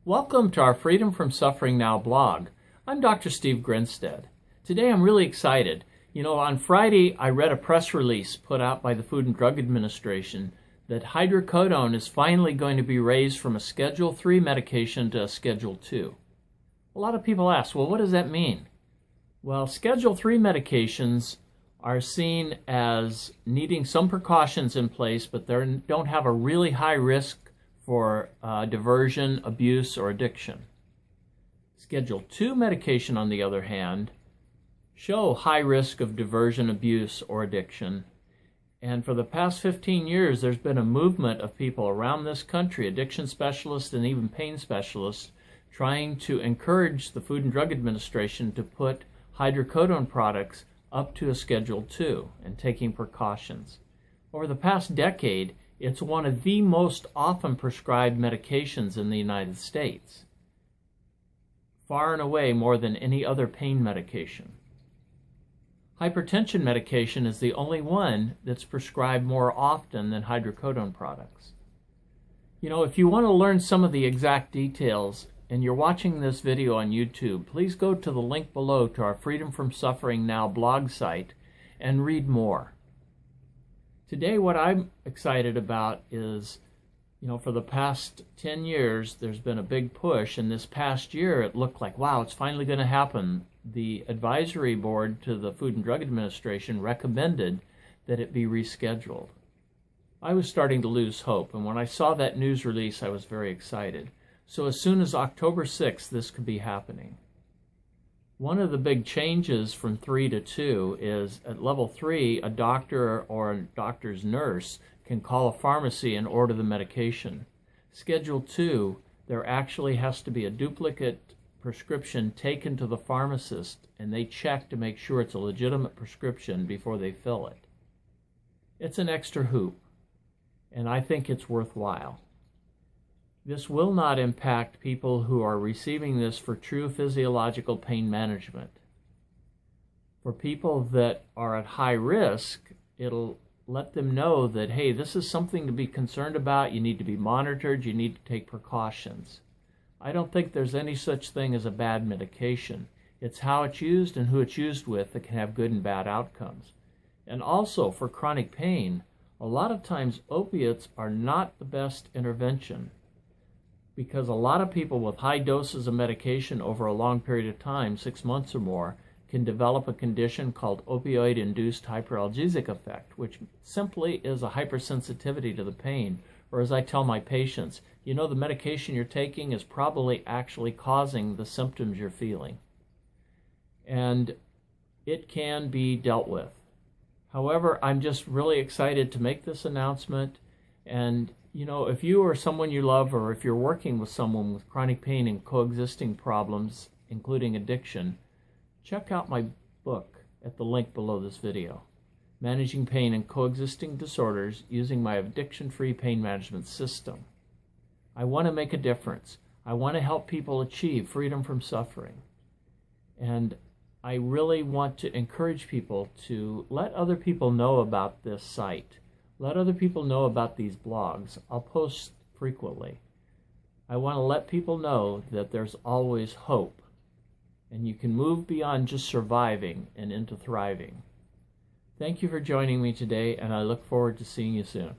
Welcome to our Freedom from Suffering Now blog. I'm Dr. Steve Grinstead. Today I'm really excited. On Friday I read a press release put out by the Food and Drug Administration that hydrocodone is finally going to be raised from a Schedule III medication to a Schedule II. A lot of people ask, well, what does that mean? Well, Schedule III medications are seen as needing some precautions in place, but they don't have a really high risk for diversion, abuse, or addiction. Schedule II medication, on the other hand, show high risk of diversion, abuse, or addiction. And for the past 15 years, there's been a movement of people around this country, addiction specialists and even pain specialists, trying to encourage the Food and Drug Administration to put hydrocodone products up to a Schedule II and taking precautions. Over the past decade, it's one of the most often prescribed medications in the United States, far and away more than any other pain medication. Hypertension medication is the only one that's prescribed more often than hydrocodone products. If you want to learn some of the exact details and you're watching this video on YouTube, please go to the link below to our Freedom from Suffering Now blog site and read more. Today, what I'm excited about is, for the past 10 years, there's been a big push, and this past year it looked like, wow, it's finally going to happen. The advisory board to the Food and Drug Administration recommended that it be rescheduled. I was starting to lose hope, and when I saw that news release, I was very excited. So as soon as October 6th, this could be happening. One of the big changes from 3 to 2 is at level 3, a doctor or a doctor's nurse can call a pharmacy and order the medication. Schedule 2, there actually has to be a duplicate prescription taken to the pharmacist, and they check to make sure it's a legitimate prescription before they fill it. It's an extra hoop, and I think it's worthwhile. This will not impact people who are receiving this for true physiological pain management. For people that are at high risk, it'll let them know that, hey, this is something to be concerned about. You need to be monitored. You need to take precautions. I don't think there's any such thing as a bad medication. It's how it's used and who it's used with that can have good and bad outcomes. And also for chronic pain, a lot of times opiates are not the best intervention, because a lot of people with high doses of medication over a long period of time, 6 months or more, can develop a condition called opioid-induced hyperalgesic effect, which simply is a hypersensitivity to the pain. Or as I tell my patients, the medication you're taking is probably actually causing the symptoms you're feeling. And it can be dealt with. However, I'm just really excited to make this announcement. And if you or someone you love, or if you're working with someone with chronic pain and coexisting problems, including addiction, check out my book at the link below this video, Managing Pain and Coexisting Disorders Using My Addiction-Free Pain Management System. I want to make a difference. I want to help people achieve freedom from suffering. And I really want to encourage people to let other people know about this site. Let other people know about these blogs. I'll post frequently. I want to let people know that there's always hope, and you can move beyond just surviving and into thriving. Thank you for joining me today, and I look forward to seeing you soon.